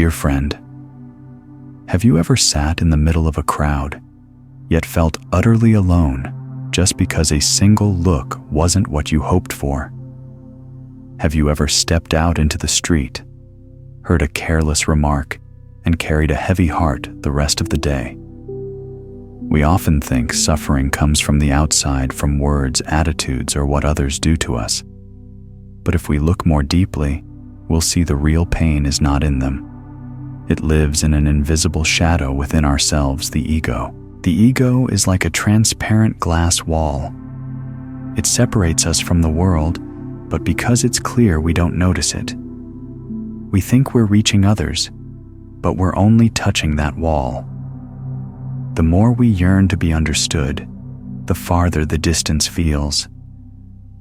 Dear friend, have you ever sat in the middle of a crowd, yet felt utterly alone just because a single look wasn't what you hoped for? Have you ever stepped out into the street, heard a careless remark, and carried a heavy heart the rest of the day? We often think suffering comes from the outside, from words, attitudes, or what others do to us. But if we look more deeply, we'll see the real pain is not in them. It lives in an invisible shadow within ourselves, the ego. The ego is like a transparent glass wall. It separates us from the world, but because it's clear, we don't notice it. We think we're reaching others, but we're only touching that wall. The more we yearn to be understood, the farther the distance feels.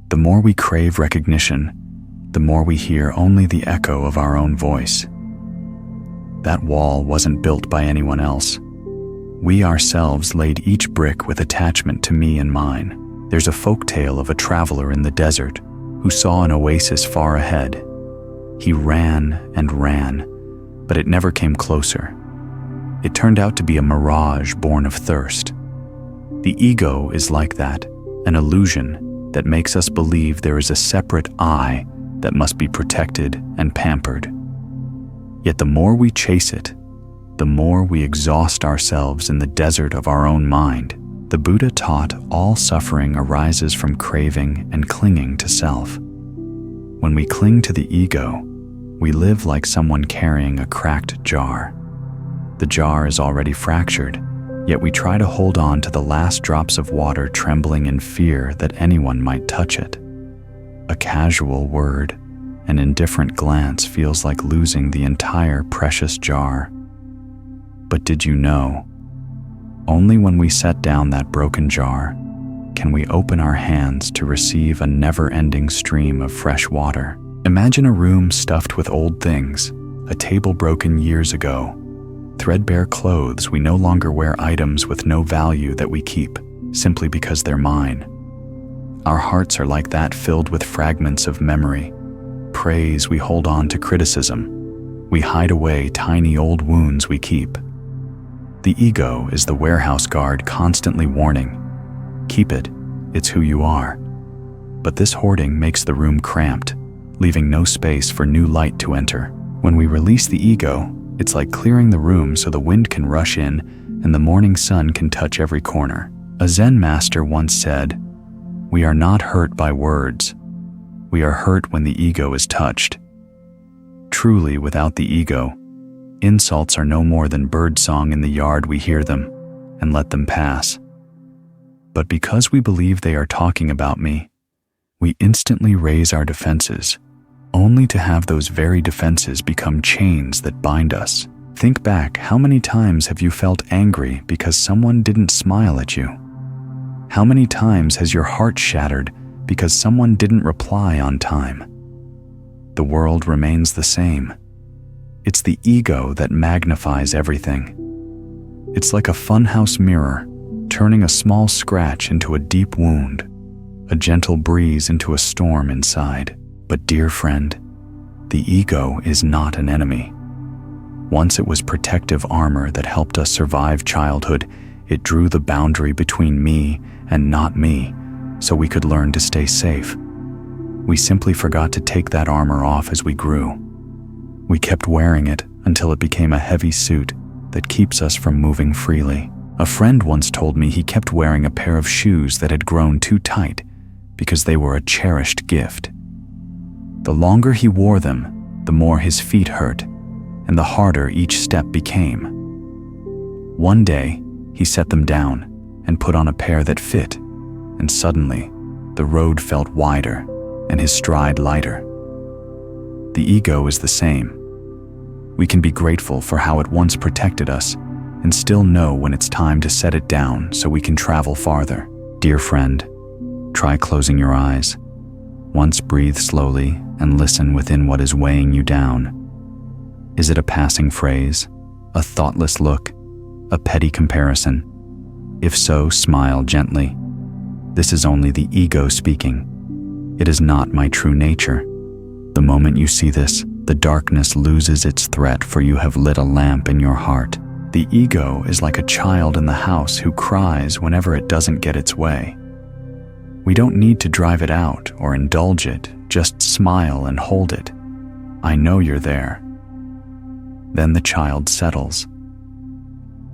The more we crave recognition, the more we hear only the echo of our own voice. That wall wasn't built by anyone else. We ourselves laid each brick with attachment to me and mine. There's a folk tale of a traveler in the desert who saw an oasis far ahead. He ran and ran, but it never came closer. It turned out to be a mirage born of thirst. The ego is like that, an illusion that makes us believe there is a separate I that must be protected and pampered. Yet the more we chase it, the more we exhaust ourselves in the desert of our own mind. The Buddha taught all suffering arises from craving and clinging to self. When we cling to the ego, we live like someone carrying a cracked jar. The jar is already fractured, yet we try to hold on to the last drops of water, trembling in fear that anyone might touch it. A casual word, an indifferent glance feels like losing the entire precious jar. But did you know, only when we set down that broken jar can we open our hands to receive a never-ending stream of fresh water. Imagine a room stuffed with old things, a table broken years ago, threadbare clothes we no longer wear, items with no value that we keep simply because they're mine. Our hearts are like that, filled with fragments of memory. Praise we hold on to, criticism we hide away, tiny old wounds we keep. The ego is the warehouse guard, constantly warning, keep it, it's who you are. But this hoarding makes the room cramped, leaving no space for new light to enter. When we release the ego, it's like clearing the room so the wind can rush in and the morning sun can touch every corner. A Zen master once said, "We are not hurt by words. We are hurt when the ego is touched." Truly, without the ego, insults are no more than birdsong in the yard. We hear them and let them pass. But because we believe they are talking about me, we instantly raise our defenses, only to have those very defenses become chains that bind us. Think back, how many times have you felt angry because someone didn't smile at you? How many times has your heart shattered because someone didn't reply on time? The world remains the same. It's the ego that magnifies everything. It's like a funhouse mirror, turning a small scratch into a deep wound, a gentle breeze into a storm inside. But dear friend, the ego is not an enemy. Once it was protective armor that helped us survive childhood. It drew the boundary between me and not me, so we could learn to stay safe. We simply forgot to take that armor off as we grew. We kept wearing it until it became a heavy suit that keeps us from moving freely. A friend once told me he kept wearing a pair of shoes that had grown too tight because they were a cherished gift. The longer he wore them, the more his feet hurt, and the harder each step became. One day, he set them down and put on a pair that fit, and suddenly, the road felt wider and his stride lighter. The ego is the same. We can be grateful for how it once protected us and still know when it's time to set it down so we can travel farther. Dear friend, try closing your eyes. Once breathe slowly and listen within what is weighing you down. Is it a passing phrase, a thoughtless look, a petty comparison? If so, smile gently. This is only the ego speaking. It is not my true nature. The moment you see this, The darkness loses its threat, for you have lit a lamp in your heart. The ego is like a child in the house who cries whenever it doesn't get its way. We don't need to drive it out or indulge it, just smile and hold it. I know you're there. Then the child settles.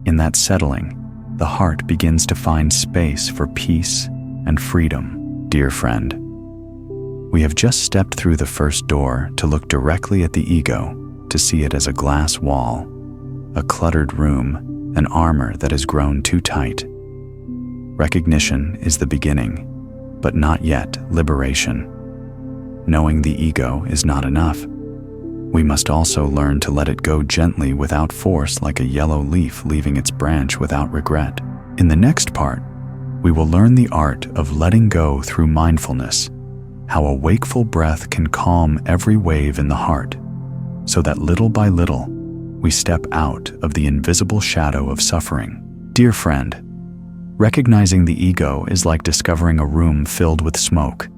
In that settling, the heart begins to find space for peace and freedom. Dear friend, we have just stepped through the first door to look directly at the ego, to see it as a glass wall, a cluttered room, an armor that has grown too tight. Recognition is the beginning, but not yet liberation. Knowing the ego is not enough. We must also learn to let it go gently without force, like a yellow leaf leaving its branch without regret. In the next part, we will learn the art of letting go through mindfulness, how a wakeful breath can calm every wave in the heart, so that little by little, we step out of the invisible shadow of suffering. Dear friend, recognizing the ego is like discovering a room filled with smoke.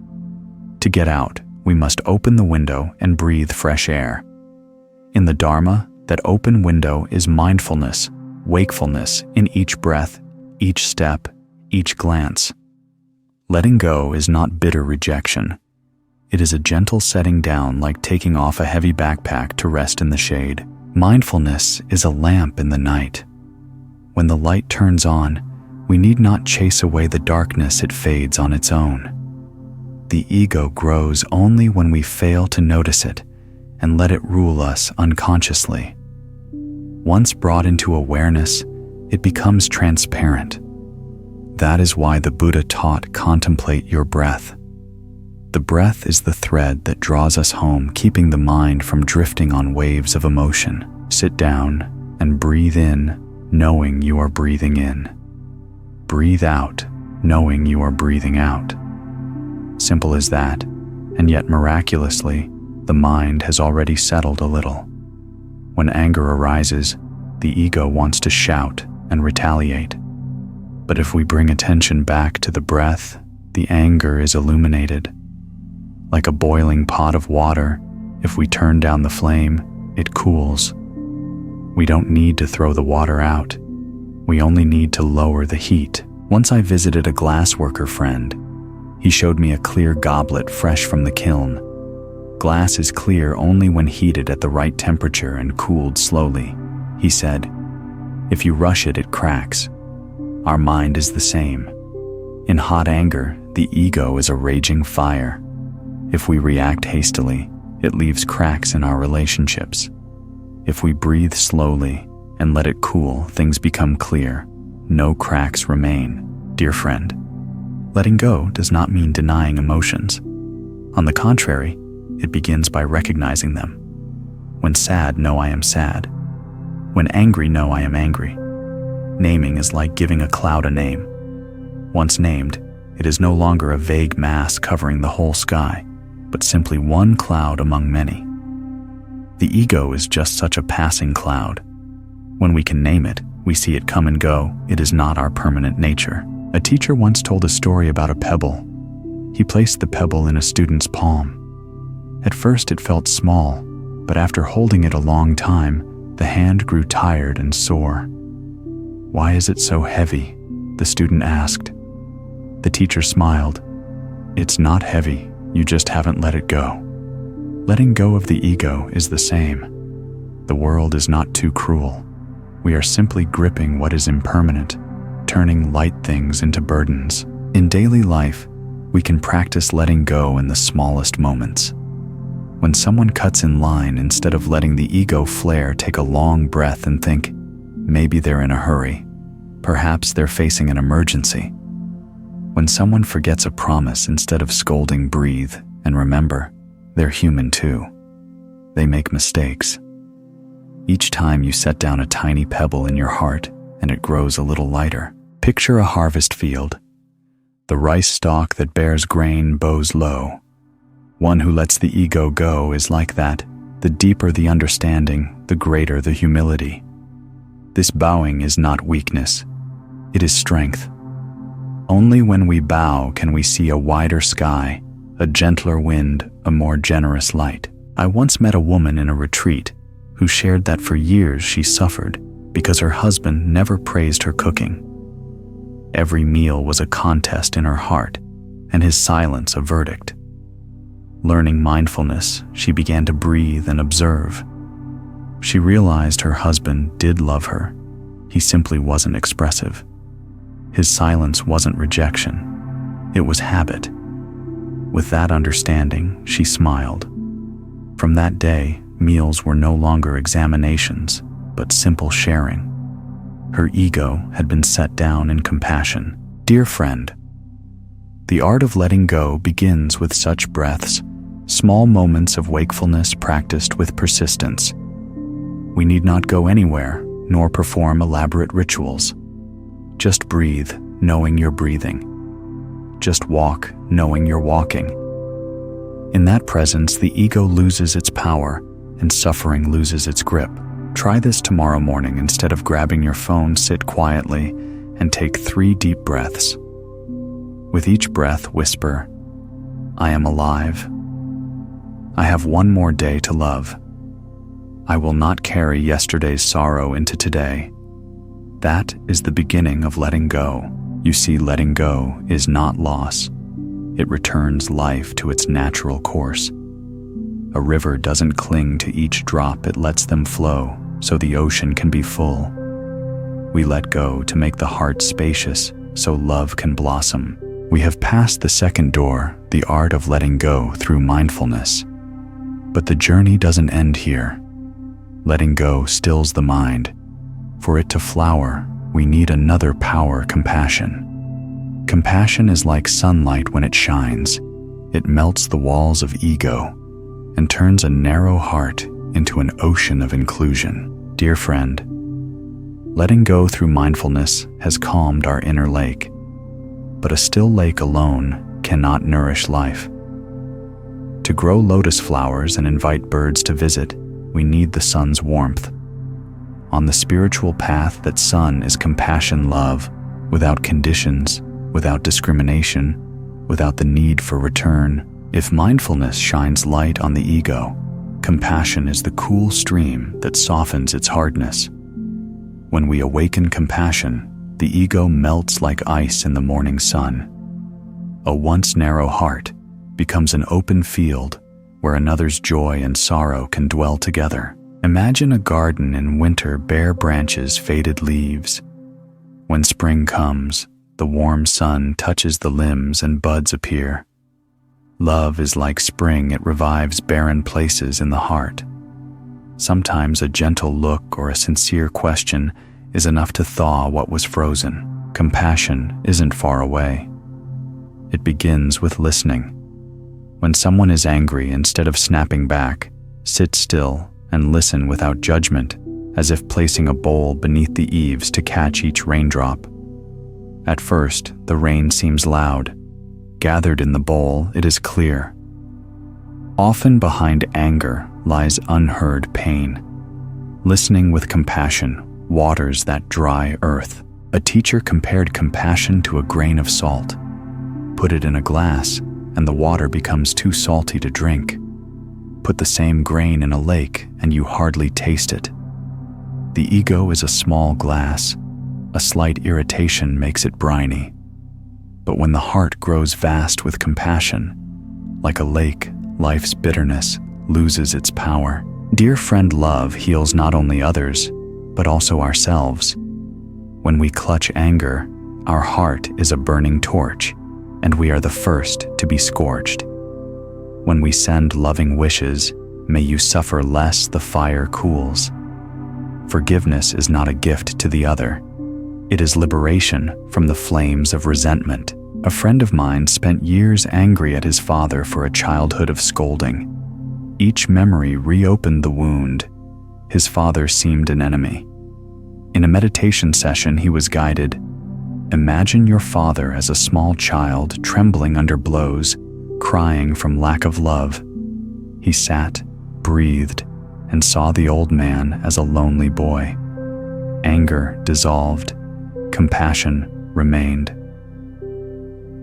To get out, we must open the window and breathe fresh air. In the Dharma, that open window is mindfulness, wakefulness in each breath, each step, each glance. Letting go is not bitter rejection. It is a gentle setting down, like taking off a heavy backpack to rest in the shade. Mindfulness is a lamp in the night. When the light turns on, we need not chase away the darkness, it fades on its own. The ego grows only when we fail to notice it and let it rule us unconsciously. Once brought into awareness, it becomes transparent. That is why the Buddha taught, contemplate your breath. The breath is the thread that draws us home, keeping the mind from drifting on waves of emotion. Sit down and breathe in, knowing you are breathing in. Breathe out, knowing you are breathing out. Simple as that, and yet miraculously, the mind has already settled a little. When anger arises, the ego wants to shout and retaliate. But if we bring attention back to the breath, the anger is illuminated. Like a boiling pot of water, if we turn down the flame, it cools. We don't need to throw the water out. We only need to lower the heat. Once I visited a glassworker friend. He showed me a clear goblet fresh from the kiln. Glass is clear only when heated at the right temperature and cooled slowly. He said, if you rush it, it cracks. Our mind is the same. In hot anger, the ego is a raging fire. If we react hastily, it leaves cracks in our relationships. If we breathe slowly and let it cool, things become clear. No cracks remain. Dear friend, letting go does not mean denying emotions. On the contrary, it begins by recognizing them. When sad, know I am sad. When angry, know I am angry. Naming is like giving a cloud a name. Once named, it is no longer a vague mass covering the whole sky, but simply one cloud among many. The ego is just such a passing cloud. When we can name it, we see it come and go. It is not our permanent nature. A teacher once told a story about a pebble. He placed the pebble in a student's palm. At first it felt small, but after holding it a long time, the hand grew tired and sore. Why is it so heavy? The student asked. The teacher smiled. It's not heavy, you just haven't let it go. Letting go of the ego is the same. The world is not too cruel. We are simply gripping what is impermanent, turning light things into burdens. In daily life, we can practice letting go in the smallest moments. When someone cuts in line, instead of letting the ego flare, take a long breath and think, maybe they're in a hurry. Perhaps they're facing an emergency. When someone forgets a promise, instead of scolding, breathe and remember, they're human too. They make mistakes. Each time you set down a tiny pebble in your heart and it grows a little lighter. Picture a harvest field. The rice stalk that bears grain bows low. One who lets the ego go is like that. The deeper the understanding, the greater the humility. This bowing is not weakness. It is strength. Only when we bow can we see a wider sky, a gentler wind, a more generous light. I once met a woman in a retreat who shared that for years she suffered because her husband never praised her cooking. Every meal was a contest in her heart, and his silence a verdict. Learning mindfulness, she began to breathe and observe. She realized her husband did love her. He simply wasn't expressive. His silence wasn't rejection. It was habit. With that understanding, she smiled. From that day, meals were no longer examinations, but simple sharing. Her ego had been set down in compassion. Dear friend, the art of letting go begins with such breaths, small moments of wakefulness practiced with persistence. We need not go anywhere, nor perform elaborate rituals. Just breathe, knowing you're breathing. Just walk, knowing you're walking. In that presence, the ego loses its power, and suffering loses its grip. Try this tomorrow morning. Instead of grabbing your phone, sit quietly and take 3 deep breaths. With each breath, whisper, I am alive. I have one more day to love. I will not carry yesterday's sorrow into today. That is the beginning of letting go. You see, letting go is not loss. It returns life to its natural course. A river doesn't cling to each drop, it lets them flow, so the ocean can be full. We let go to make the heart spacious, so love can blossom. We have passed the second door, the art of letting go through mindfulness. But the journey doesn't end here. Letting go stills the mind. For it to flower, we need another power, compassion. Compassion is like sunlight when it shines. It melts the walls of ego and turns a narrow heart into an ocean of inclusion. Dear friend, letting go through mindfulness has calmed our inner lake, but a still lake alone cannot nourish life. To grow lotus flowers and invite birds to visit, we need the sun's warmth. On the spiritual path, that sun is compassion, love, without conditions, without discrimination, without the need for return. If mindfulness shines light on the ego, compassion is the cool stream that softens its hardness. When we awaken compassion, the ego melts like ice in the morning sun. A once narrow heart becomes an open field where another's joy and sorrow can dwell together. Imagine a garden in winter, bare branches, faded leaves. When spring comes, the warm sun touches the limbs and buds appear. Love is like spring, it revives barren places in the heart. Sometimes a gentle look or a sincere question is enough to thaw what was frozen. Compassion isn't far away. It begins with listening. When someone is angry, instead of snapping back, sit still and listen without judgment, as if placing a bowl beneath the eaves to catch each raindrop. At first, the rain seems loud. Gathered in the bowl, it is clear. Often behind anger lies unheard pain. Listening with compassion waters that dry earth. A teacher compared compassion to a grain of salt. Put it in a glass, and the water becomes too salty to drink. Put the same grain in a lake, and you hardly taste it. The ego is a small glass. A slight irritation makes it briny. But when the heart grows vast with compassion, like a lake, life's bitterness loses its power. Dear friend, love heals not only others, but also ourselves. When we clutch anger, our heart is a burning torch, and we are the first to be scorched. When we send loving wishes, may you suffer less, the fire cools. Forgiveness is not a gift to the other. It is liberation from the flames of resentment. A friend of mine spent years angry at his father for a childhood of scolding. Each memory reopened the wound. His father seemed an enemy. In a meditation session, he was guided. Imagine your father as a small child trembling under blows, crying from lack of love. He sat, breathed, and saw the old man as a lonely boy. Anger dissolved. Compassion remained.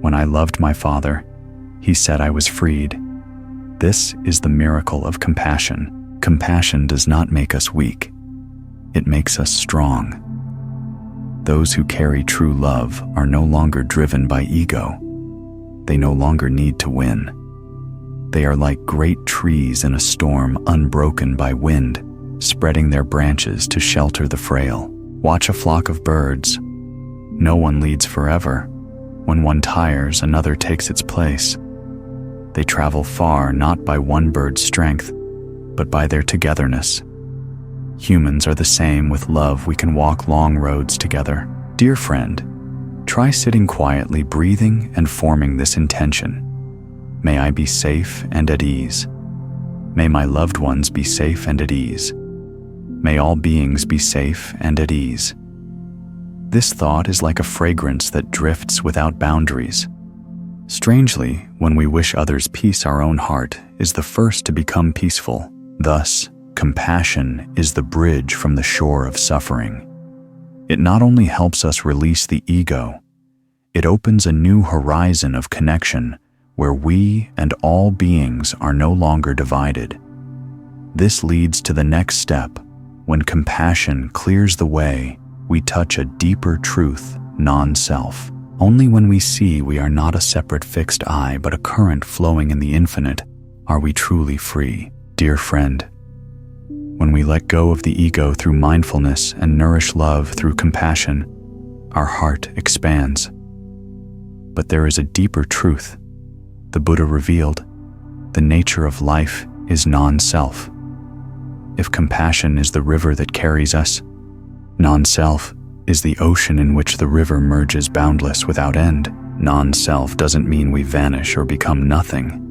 When I loved my father, he said I was freed. This is the miracle of compassion. Compassion does not make us weak. It makes us strong. Those who carry true love are no longer driven by ego. They no longer need to win. They are like great trees in a storm, unbroken by wind, spreading their branches to shelter the frail. Watch a flock of birds. No one leads forever. When one tires, another takes its place. They travel far not by one bird's strength, but by their togetherness. Humans are the same. With love, we can walk long roads together. Dear friend, try sitting quietly, breathing, and forming this intention. May I be safe and at ease. May my loved ones be safe and at ease. May all beings be safe and at ease. This thought is like a fragrance that drifts without boundaries. Strangely, when we wish others peace, our own heart is the first to become peaceful. Thus, compassion is the bridge from the shore of suffering. It not only helps us release the ego, it opens a new horizon of connection where we and all beings are no longer divided. This leads to the next step. When compassion clears the way, we touch a deeper truth, non-self. Only when we see we are not a separate fixed I, but a current flowing in the infinite, are we truly free. Dear friend, when we let go of the ego through mindfulness and nourish love through compassion, our heart expands. But there is a deeper truth. The Buddha revealed, the nature of life is non-self. If compassion is the river that carries us, non-self is the ocean in which the river merges boundless without end. Non-self doesn't mean we vanish or become nothing.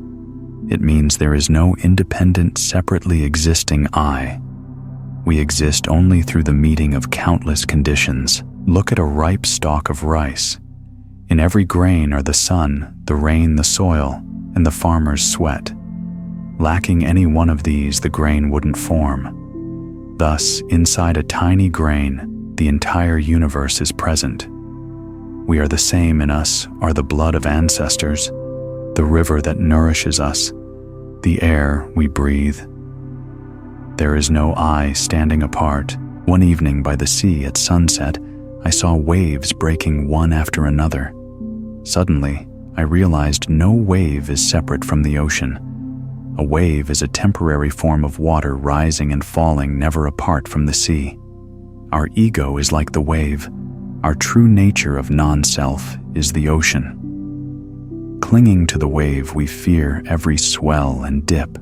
It means there is no independent, separately existing I. We exist only through the meeting of countless conditions. Look at a ripe stalk of rice. In every grain are the sun, the rain, the soil, and the farmer's sweat. Lacking any one of these, the grain wouldn't form. Thus, inside a tiny grain, the entire universe is present. We are the same. In us are the blood of ancestors, the river that nourishes us, the air we breathe. There is no I standing apart. One evening by the sea at sunset, I saw waves breaking one after another. Suddenly, I realized no wave is separate from the ocean. A wave is a temporary form of water rising and falling, never apart from the sea. Our ego is like the wave. Our true nature of non-self is the ocean. Clinging to the wave, we fear every swell and dip.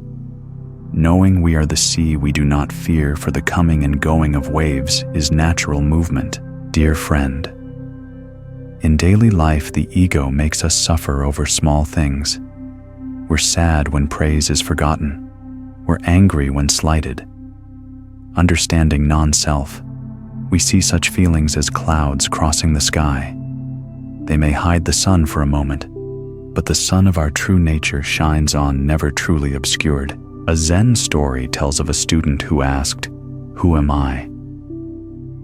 Knowing we are the sea, we do not fear, for the coming and going of waves is natural movement. Dear friend, in daily life, the ego makes us suffer over small things. We're sad when praise is forgotten. We're angry when slighted. Understanding non-self, we see such feelings as clouds crossing the sky. They may hide the sun for a moment, but the sun of our true nature shines on, never truly obscured. A Zen story tells of a student who asked, "Who am I?"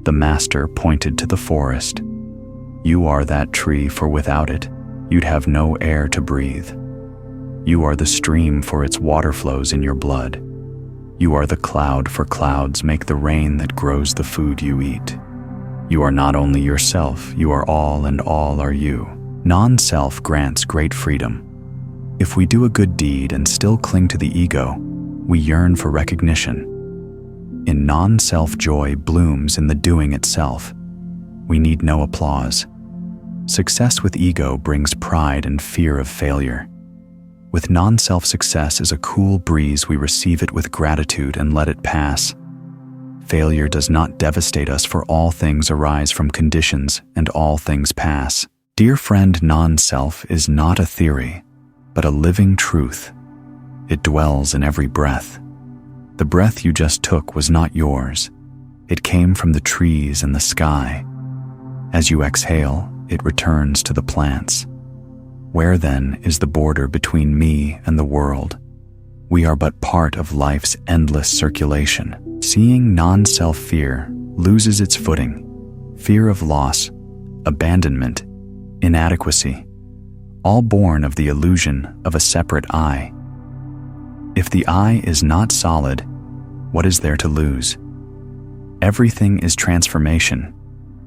The master pointed to the forest. "You are that tree, for without it, you'd have no air to breathe. You are the stream, for its water flows in your blood. You are the cloud, for clouds make the rain that grows the food you eat. You are not only yourself, you are all, and all are you." Non-self grants great freedom. If we do a good deed and still cling to the ego, we yearn for recognition. In non-self, joy blooms in the doing itself. We need no applause. Success with ego brings pride and fear of failure. With non-self, success is a cool breeze. We receive it with gratitude and let it pass. Failure does not devastate us, for all things arise from conditions and all things pass. Dear friend, non-self is not a theory, but a living truth. It dwells in every breath. The breath you just took was not yours. It came from the trees and the sky. As you exhale, it returns to the plants. Where then is the border between me and the world? We are but part of life's endless circulation. Seeing non-self, fear loses its footing. Fear of loss, abandonment, inadequacy, all born of the illusion of a separate I. If the I is not solid, what is there to lose? Everything is transformation,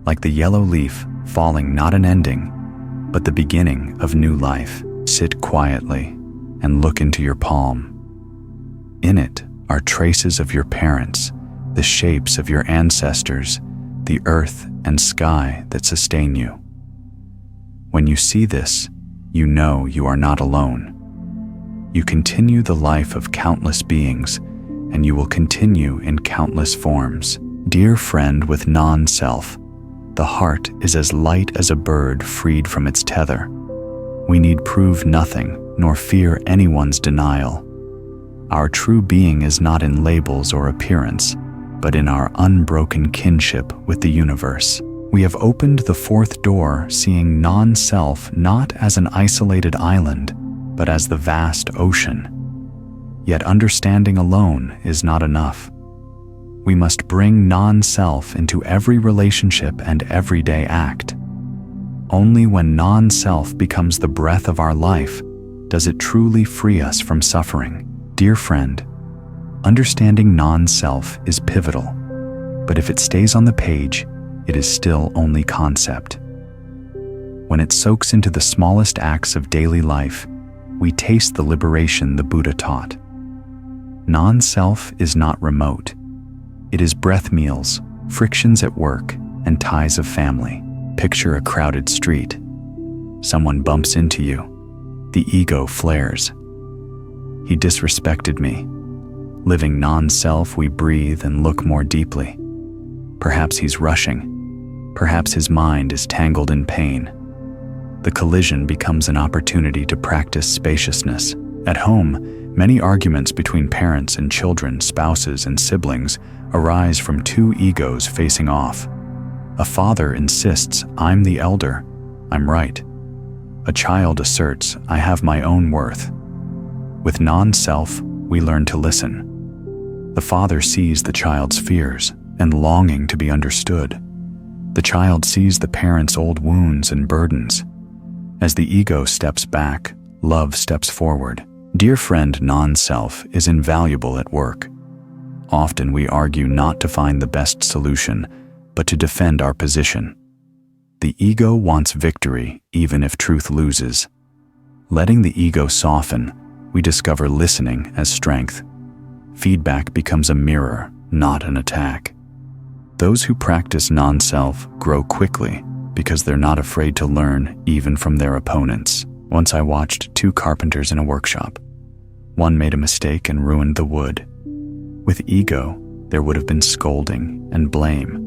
like the yellow leaf falling, not an ending, but the beginning of new life. Sit quietly and look into your palm. In it are traces of your parents, the shapes of your ancestors, the earth and sky that sustain you. When you see this, you know you are not alone. You continue the life of countless beings, and you will continue in countless forms. Dear friend with non-self, the heart is as light as a bird freed from its tether. We need prove nothing, nor fear anyone's denial. Our true being is not in labels or appearance, but in our unbroken kinship with the universe. We have opened the fourth door, seeing non-self not as an isolated island, but as the vast ocean. Yet understanding alone is not enough. We must bring non-self into every relationship and everyday act. Only when non-self becomes the breath of our life does it truly free us from suffering. Dear friend, understanding non-self is pivotal, but if it stays on the page, it is still only concept. When it soaks into the smallest acts of daily life, we taste the liberation the Buddha taught. Non-self is not remote. It is breath meals, frictions at work, and ties of family. Picture a crowded street. Someone bumps into you. The ego flares. He disrespected me. Living non-self, we breathe and look more deeply. Perhaps he's rushing. Perhaps his mind is tangled in pain. The collision becomes an opportunity to practice spaciousness. At home, many arguments between parents and children, spouses and siblings arise from two egos facing off. A father insists, "I'm the elder, I'm right." A child asserts, "I have my own worth." With non-self, we learn to listen. The father sees the child's fears and longing to be understood. The child sees the parent's old wounds and burdens. As the ego steps back, love steps forward. Dear friend, non-self is invaluable at work. Often we argue not to find the best solution, but to defend our position. The ego wants victory, even if truth loses. Letting the ego soften, we discover listening as strength. Feedback becomes a mirror, not an attack. Those who practice non-self grow quickly because they're not afraid to learn even from their opponents. Once I watched two carpenters in a workshop. One made a mistake and ruined the wood. With ego, there would have been scolding and blame.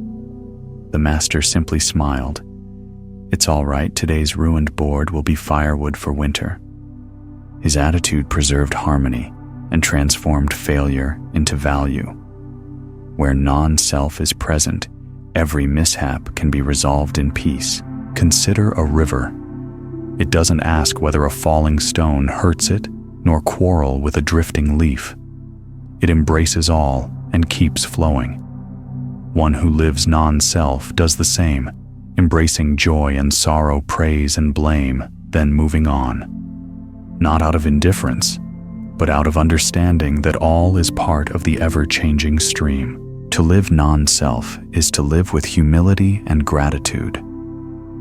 The master simply smiled. "It's all right, today's ruined board will be firewood for winter." His attitude preserved harmony and transformed failure into value. Where non-self is present, every mishap can be resolved in peace. Consider a river. It doesn't ask whether a falling stone hurts it, nor quarrel with a drifting leaf. It embraces all and keeps flowing. One who lives non-self does the same, embracing joy and sorrow, praise and blame, then moving on. Not out of indifference, but out of understanding that all is part of the ever-changing stream. To live non-self is to live with humility and gratitude.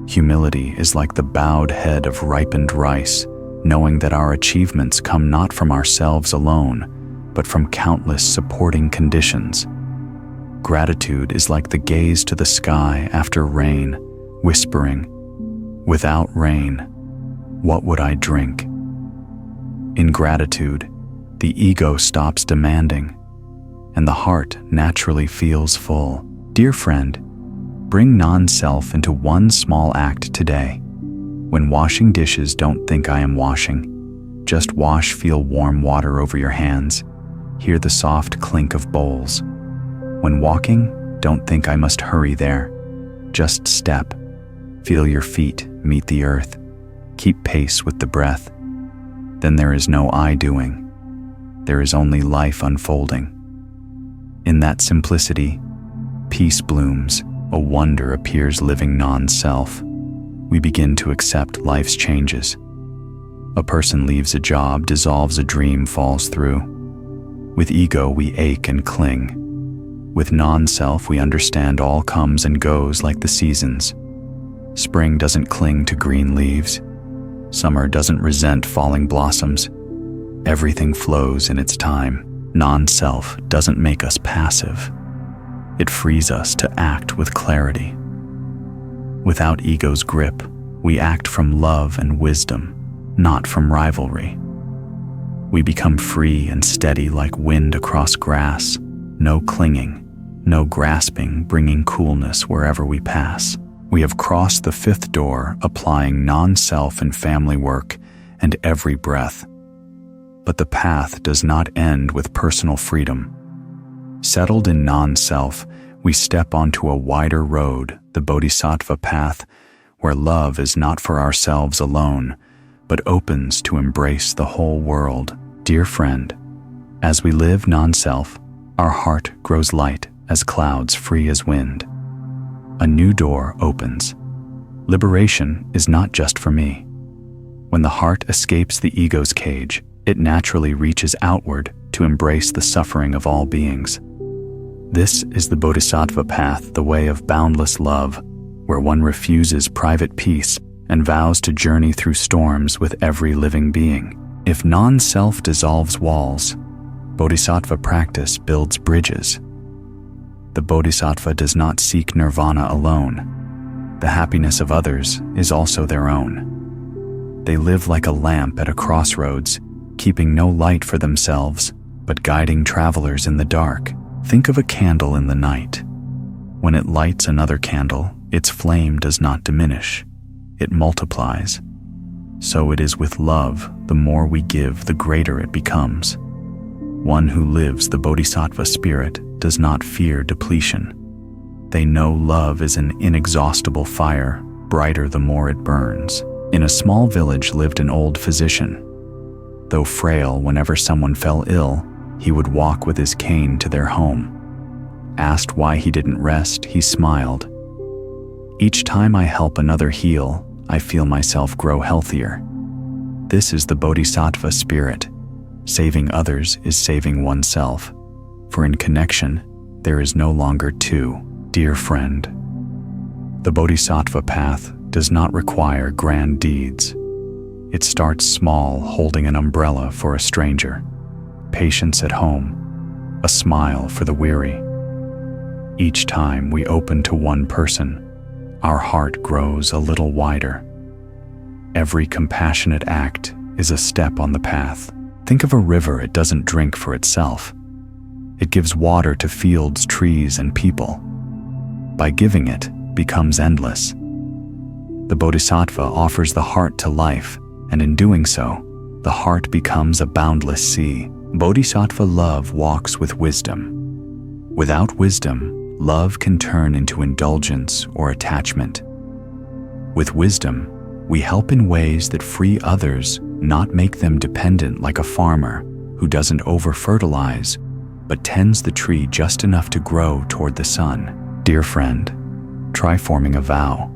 Humility is like the bowed head of ripened rice, knowing that our achievements come not from ourselves alone, but from countless supporting conditions. Gratitude is like the gaze to the sky after rain, whispering, "Without rain, what would I drink?" In gratitude, the ego stops demanding, and the heart naturally feels full. Dear friend, bring non-self into one small act today. When washing dishes, don't think "I am washing." Just wash, feel warm water over your hands, hear the soft clink of bowls. When walking, don't think "I must hurry there." Just step, feel your feet meet the earth, keep pace with the breath. Then there is no I doing, there is only life unfolding. In that simplicity, peace blooms, a wonder appears. Living non-self, we begin to accept life's changes. A person leaves a job, dissolves, a dream falls through. With ego, we ache and cling. With non-self, we understand all comes and goes like the seasons. Spring doesn't cling to green leaves. Summer doesn't resent falling blossoms. Everything flows in its time. Non-self doesn't make us passive. It frees us to act with clarity. Without ego's grip, we act from love and wisdom, not from rivalry. We become free and steady like wind across grass, no clinging, no grasping, bringing coolness wherever we pass. We have crossed the fifth door, applying non-self in family work and every breath. But the path does not end with personal freedom. Settled in non-self, we step onto a wider road, the Bodhisattva path, where love is not for ourselves alone, but opens to embrace the whole world. Dear friend, as we live non-self, our heart grows light as clouds free as wind. A new door opens. Liberation is not just for me. When the heart escapes the ego's cage, it naturally reaches outward to embrace the suffering of all beings. This is the Bodhisattva path, the way of boundless love, where one refuses private peace and vows to journey through storms with every living being. If non-self dissolves walls, Bodhisattva practice builds bridges. The Bodhisattva does not seek nirvana alone. The happiness of others is also their own. They live like a lamp at a crossroads, keeping no light for themselves, but guiding travelers in the dark. Think of a candle in the night. When it lights another candle, its flame does not diminish. It multiplies. So it is with love. The more we give, the greater it becomes. One who lives the Bodhisattva spirit does not fear depletion. They know love is an inexhaustible fire, brighter the more it burns. In a small village lived an old physician. Though frail, whenever someone fell ill, he would walk with his cane to their home. Asked why he didn't rest, he smiled. Each time I help another heal, I feel myself grow healthier. This is the Bodhisattva spirit. Saving others is saving oneself. For in connection, there is no longer two. Dear friend, the Bodhisattva path does not require grand deeds. It starts small, holding an umbrella for a stranger, patience at home, a smile for the weary. Each time we open to one person, our heart grows a little wider. Every compassionate act is a step on the path. Think of a river. It doesn't drink for itself. It gives water to fields, trees, and people. By giving, it becomes endless. The Bodhisattva offers the heart to life, and in doing so, the heart becomes a boundless sea. Bodhisattva love walks with wisdom. Without wisdom, love can turn into indulgence or attachment. With wisdom, we help in ways that free others, not make them dependent like a farmer who doesn't over-fertilize, but tends the tree just enough to grow toward the sun. Dear friend, try forming a vow.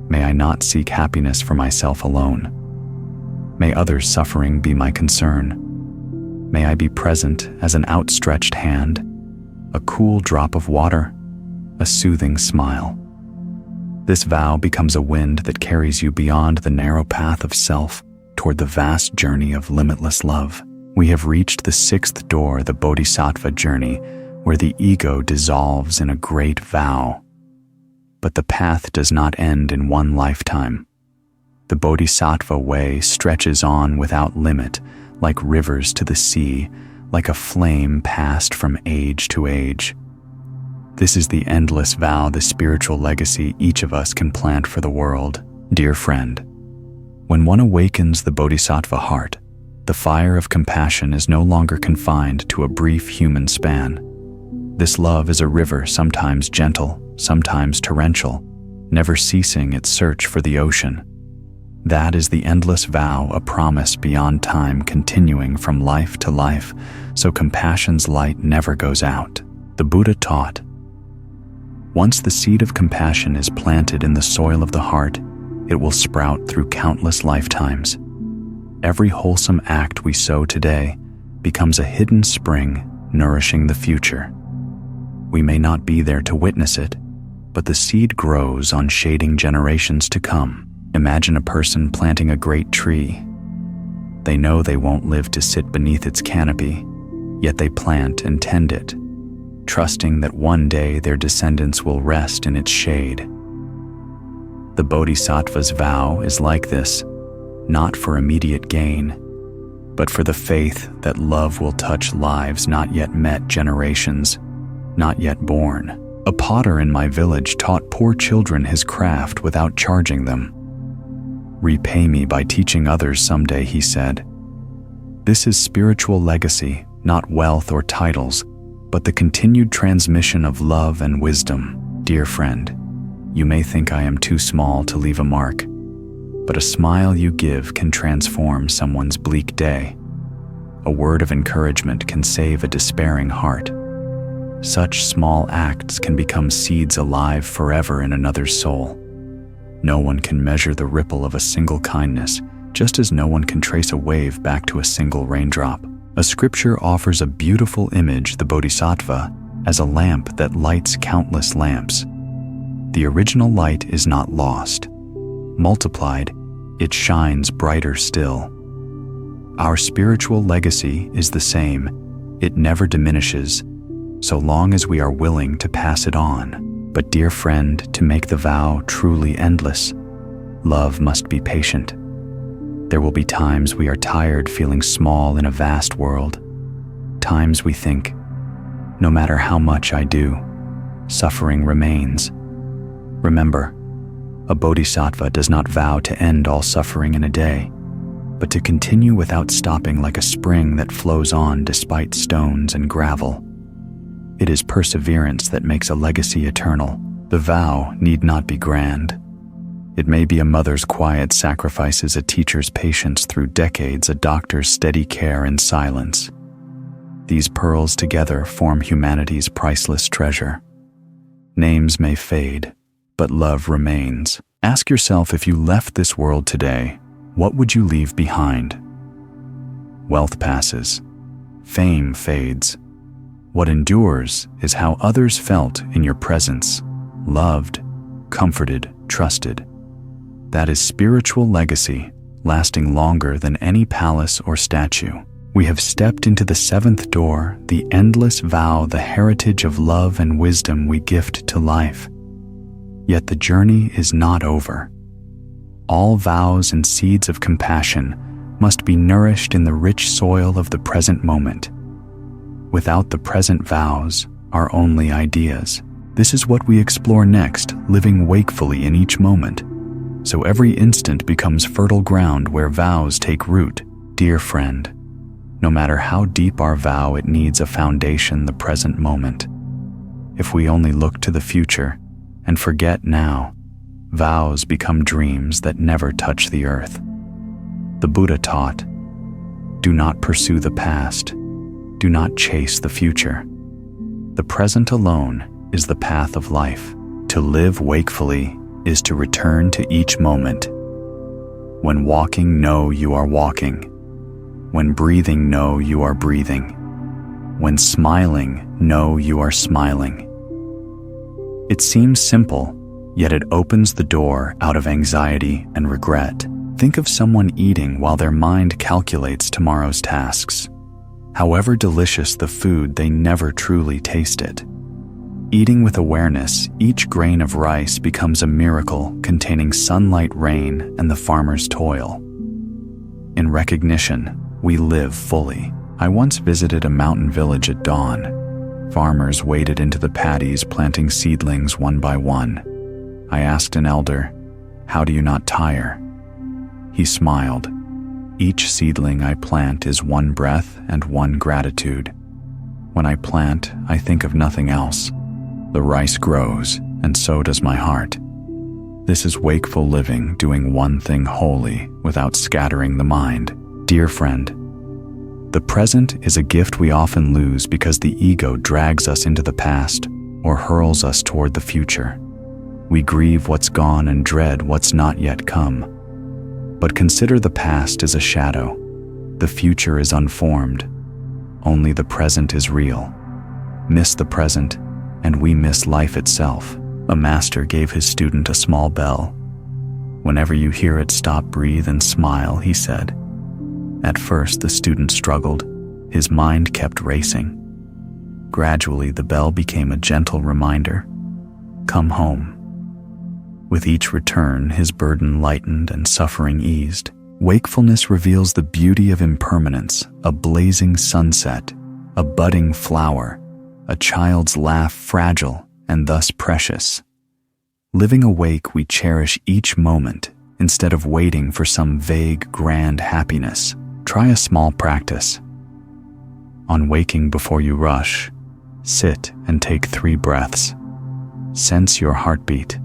May I not seek happiness for myself alone. May others' suffering be my concern. May I be present as an outstretched hand, a cool drop of water, a soothing smile. This vow becomes a wind that carries you beyond the narrow path of self toward the vast journey of limitless love. We have reached the sixth door, the Bodhisattva journey, where the ego dissolves in a great vow. But the path does not end in one lifetime. The Bodhisattva way stretches on without limit, like rivers to the sea, like a flame passed from age to age. This is the endless vow, the spiritual legacy each of us can plant for the world. Dear friend, when one awakens the Bodhisattva heart, the fire of compassion is no longer confined to a brief human span. This love is a river, sometimes gentle, sometimes torrential, never ceasing its search for the ocean. That is the endless vow, a promise beyond time, continuing from life to life, so compassion's light never goes out. The Buddha taught, once the seed of compassion is planted in the soil of the heart, it will sprout through countless lifetimes. Every wholesome act we sow today becomes a hidden spring nourishing the future. We may not be there to witness it, but the seed grows on shading generations to come. Imagine a person planting a great tree. They know they won't live to sit beneath its canopy, yet they plant and tend it, trusting that one day their descendants will rest in its shade. The Bodhisattva's vow is like this, not for immediate gain, but for the faith that love will touch lives not yet met, generations not yet born. A potter in my village taught poor children his craft without charging them. "Repay me by teaching others someday," he said. This is spiritual legacy, not wealth or titles, but the continued transmission of love and wisdom. Dear friend, you may think I am too small to leave a mark, but a smile you give can transform someone's bleak day. A word of encouragement can save a despairing heart. Such small acts can become seeds alive forever in another's soul. No one can measure the ripple of a single kindness, just as no one can trace a wave back to a single raindrop. A scripture offers a beautiful image, the Bodhisattva, as a lamp that lights countless lamps. The original light is not lost. Multiplied, it shines brighter still. Our spiritual legacy is the same. It never diminishes, so long as we are willing to pass it on. But dear friend, to make the vow truly endless, love must be patient. There will be times we are tired, feeling small in a vast world. Times we think, no matter how much I do, suffering remains. Remember, a bodhisattva does not vow to end all suffering in a day, but to continue without stopping, like a spring that flows on despite stones and gravel. It is perseverance that makes a legacy eternal. The vow need not be grand. It may be a mother's quiet sacrifices, a teacher's patience through decades, a doctor's steady care in silence. These pearls together form humanity's priceless treasure. Names may fade, but love remains. Ask yourself, if you left this world today, what would you leave behind? Wealth passes. Fame fades. What endures is how others felt in your presence, loved, comforted, trusted. That is spiritual legacy, lasting longer than any palace or statue. We have stepped into the seventh door, the endless vow, the heritage of love and wisdom we gift to life. Yet the journey is not over. All vows and seeds of compassion must be nourished in the rich soil of the present moment. Without the present vows are only ideas. This is what we explore next, living wakefully in each moment, so every instant becomes fertile ground where vows take root. Dear friend, no matter how deep our vow, it needs a foundation, the present moment. If we only look to the future and forget now, vows become dreams that never touch the earth. The Buddha taught, do not pursue the past. Do not chase the future. The present alone is the path of life. To live wakefully is to return to each moment. When walking, know you are walking. When breathing, know you are breathing. When smiling, know you are smiling. It seems simple, yet it opens the door out of anxiety and regret. Think of someone eating while their mind calculates tomorrow's tasks. However delicious the food, they never truly taste it. Eating with awareness, each grain of rice becomes a miracle containing sunlight, rain, and the farmer's toil. In recognition, we live fully. I once visited a mountain village at dawn. Farmers waded into the paddies, planting seedlings one by one. I asked an elder, "How do you not tire?" He smiled. Each seedling I plant is one breath and one gratitude. When I plant, I think of nothing else. The rice grows, and so does my heart. This is wakeful living, doing one thing wholly without scattering the mind. Dear friend, the present is a gift we often lose because the ego drags us into the past or hurls us toward the future. We grieve what's gone and dread what's not yet come. But consider the past as a shadow. The future is unformed. Only the present is real. Miss the present, and we miss life itself. A master gave his student a small bell. Whenever you hear it, stop, breathe, and smile, he said. At first, the student struggled. His mind kept racing. Gradually, the bell became a gentle reminder. Come home. With each return, his burden lightened and suffering eased. Wakefulness reveals the beauty of impermanence, a blazing sunset, a budding flower, a child's laugh, fragile and thus precious. Living awake, we cherish each moment instead of waiting for some vague, grand happiness. Try a small practice. On waking, before you rush, sit and take 3 breaths. Sense your heartbeat.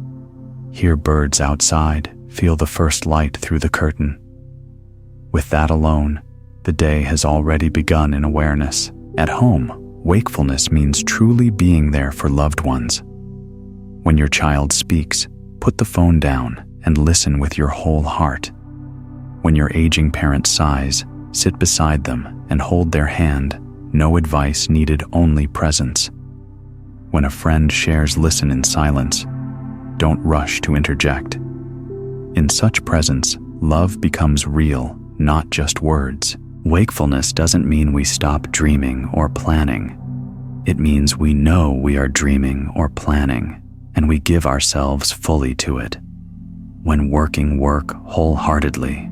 Hear birds outside, feel the first light through the curtain. With that alone, the day has already begun in awareness. At home, wakefulness means truly being there for loved ones. When your child speaks, put the phone down and listen with your whole heart. When your aging parent sighs, sit beside them and hold their hand. No advice needed, only presence. When a friend shares, listen in silence. Don't rush to interject. In such presence, love becomes real, not just words. Wakefulness doesn't mean we stop dreaming or planning. It means we know we are dreaming or planning, and we give ourselves fully to it. When working, work wholeheartedly.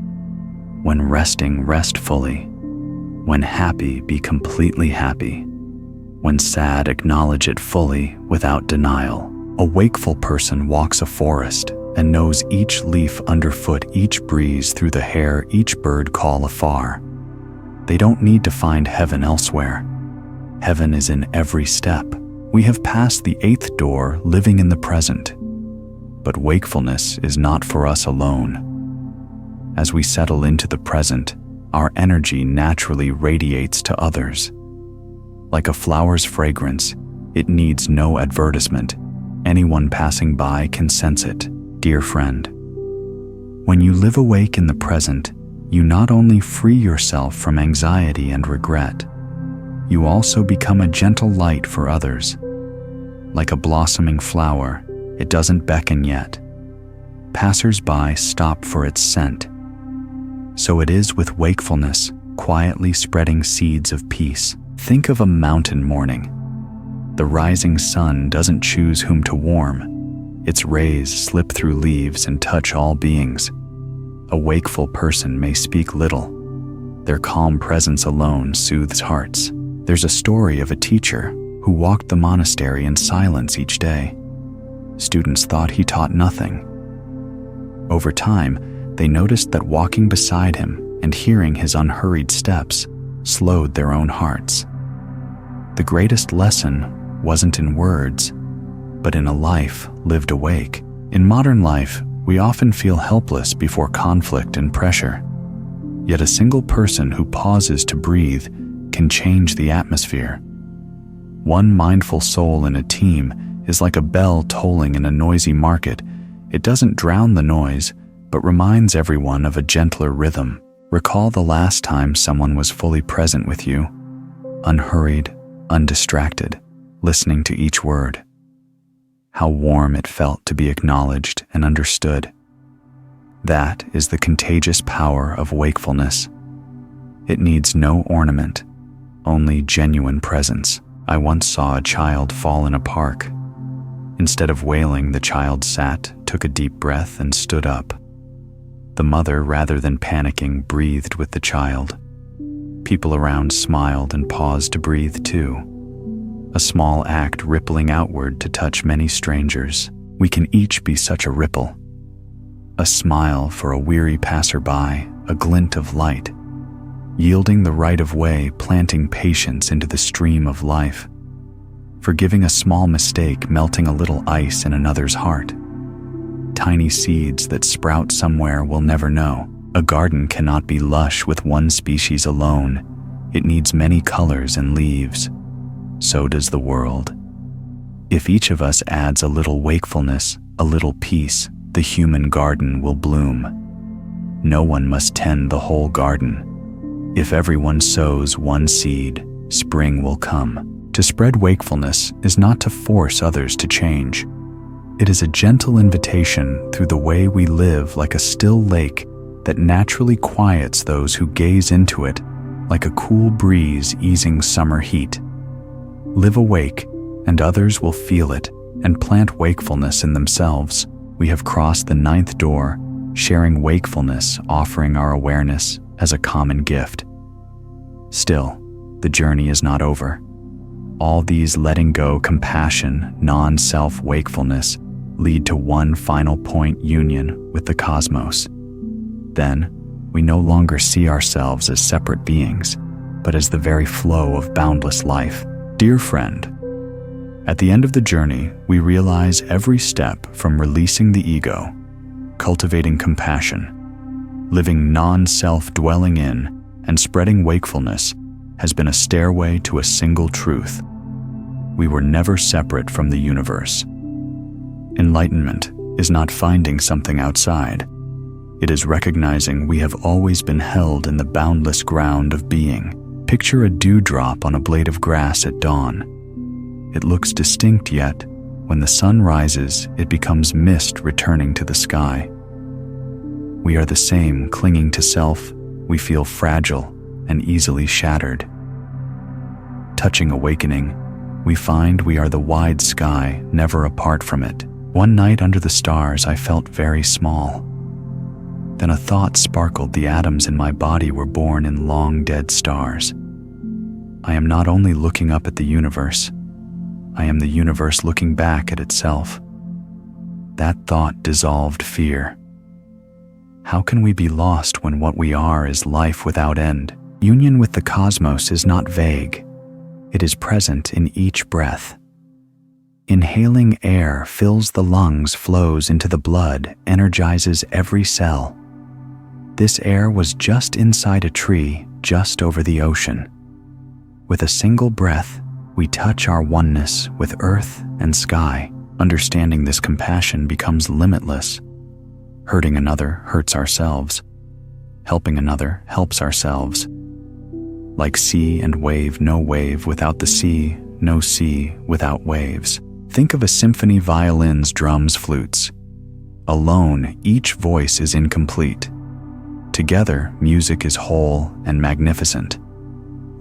When resting, rest fully. When happy, be completely happy. When sad, acknowledge it fully without denial. A wakeful person walks a forest and knows each leaf underfoot, each breeze through the hair, each bird call afar. They don't need to find heaven elsewhere. Heaven is in every step. We have passed the 8th door, living in the present. But wakefulness is not for us alone. As we settle into the present, our energy naturally radiates to others. Like a flower's fragrance, it needs no advertisement. Anyone passing by can sense it. Dear friend, when you live awake in the present, you not only free yourself from anxiety and regret, you also become a gentle light for others. Like a blossoming flower, it doesn't beckon yet. Passers-by stop for its scent. So it is with wakefulness, quietly spreading seeds of peace. Think of a mountain morning. The rising sun doesn't choose whom to warm. Its rays slip through leaves and touch all beings. A wakeful person may speak little. Their calm presence alone soothes hearts. There's a story of a teacher who walked the monastery in silence each day. Students thought he taught nothing. Over time, they noticed that walking beside him and hearing his unhurried steps slowed their own hearts. The greatest lesson wasn't in words, but in a life lived awake. In modern life, we often feel helpless before conflict and pressure. Yet a single person who pauses to breathe can change the atmosphere. One mindful soul in a team is like a bell tolling in a noisy market. It doesn't drown the noise, but reminds everyone of a gentler rhythm. Recall the last time someone was fully present with you, unhurried, undistracted, listening to each word. How warm it felt to be acknowledged and understood. That is the contagious power of wakefulness. It needs no ornament, only genuine presence. I once saw a child fall in a park. Instead of wailing, the child sat, took a deep breath, and stood up. The mother, rather than panicking, breathed with the child. People around smiled and paused to breathe too. A small act rippling outward to touch many strangers. We can each be such a ripple. A smile for a weary passerby, a glint of light. Yielding the right of way, planting patience into the stream of life. Forgiving a small mistake, melting a little ice in another's heart. Tiny seeds that sprout somewhere we'll never know. A garden cannot be lush with one species alone. It needs many colors and leaves. So does the world. If each of us adds a little wakefulness, a little peace, the human garden will bloom. No one must tend the whole garden. If everyone sows one seed, spring will come. To spread wakefulness is not to force others to change. It is a gentle invitation through the way we live, like a still lake that naturally quiets those who gaze into it, like a cool breeze easing summer heat. Live awake, and others will feel it and plant wakefulness in themselves. We have crossed the 9th door, sharing wakefulness, offering our awareness as a common gift. Still, the journey is not over. All these letting go, compassion, non-self wakefulness lead to one final point: union with the cosmos. Then, we no longer see ourselves as separate beings, but as the very flow of boundless life. Dear friend, at the end of the journey, we realize every step from releasing the ego, cultivating compassion, living non-self, dwelling in, and spreading wakefulness has been a stairway to a single truth. We were never separate from the universe. Enlightenment is not finding something outside. It is recognizing we have always been held in the boundless ground of being. Picture a dewdrop on a blade of grass at dawn. It looks distinct, yet when the sun rises, it becomes mist returning to the sky. We are the same, clinging to self. We feel fragile and easily shattered. Touching awakening, we find we are the wide sky, never apart from it. One night under the stars, I felt very small. Then a thought sparkled. The atoms in my body were born in long dead stars. I am not only looking up at the universe, I am the universe looking back at itself. That thought dissolved fear. How can we be lost when what we are is life without end? Union with the cosmos is not vague. It is present in each breath. Inhaling air fills the lungs, flows into the blood, energizes every cell. This air was just inside a tree, just over the ocean. With a single breath, we touch our oneness with earth and sky. Understanding this, compassion becomes limitless. Hurting another hurts ourselves. Helping another helps ourselves. Like sea and wave, no wave without the sea, no sea without waves. Think of a symphony: violins, drums, flutes. Alone, each voice is incomplete. Together, music is whole and magnificent.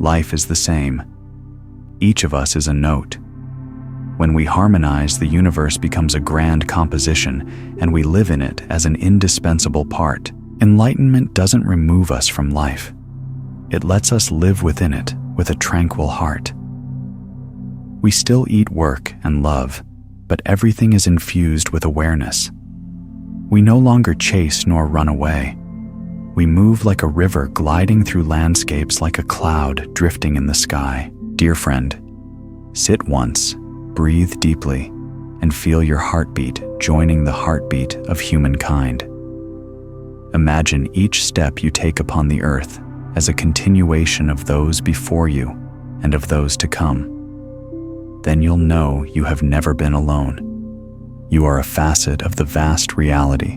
Life is the same. Each of us is a note. When we harmonize, the universe becomes a grand composition, and we live in it as an indispensable part. Enlightenment doesn't remove us from life. It lets us live within it with a tranquil heart. We still eat, work, and love, but everything is infused with awareness. We no longer chase nor run away. We move like a river, gliding through landscapes, like a cloud drifting in the sky. Dear friend, sit once, breathe deeply, and feel your heartbeat joining the heartbeat of humankind. Imagine each step you take upon the earth as a continuation of those before you and of those to come. Then you'll know you have never been alone. You are a facet of the vast reality,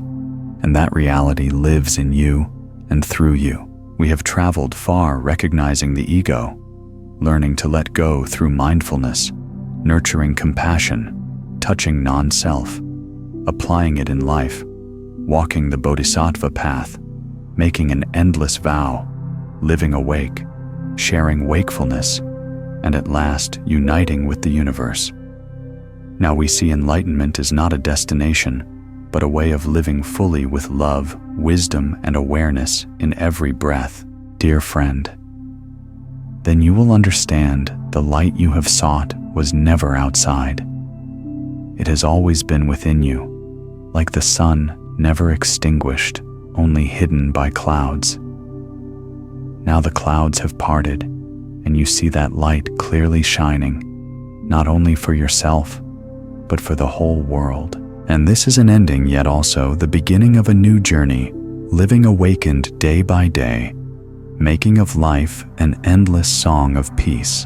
and that reality lives in you and through you. We have traveled far recognizing the ego, learning to let go through mindfulness, nurturing compassion, touching non-self, applying it in life, walking the bodhisattva path, making an endless vow, living awake, sharing wakefulness, and at last uniting with the universe. Now we see enlightenment is not a destination, but a way of living fully with love, wisdom, and awareness in every breath. Dear friend, then you will understand the light you have sought was never outside. It has always been within you, like the sun, never extinguished, only hidden by clouds. Now the clouds have parted, and you see that light clearly shining, not only for yourself, but for the whole world. And this is an ending, yet also the beginning of a new journey, living awakened day by day, making of life an endless song of peace.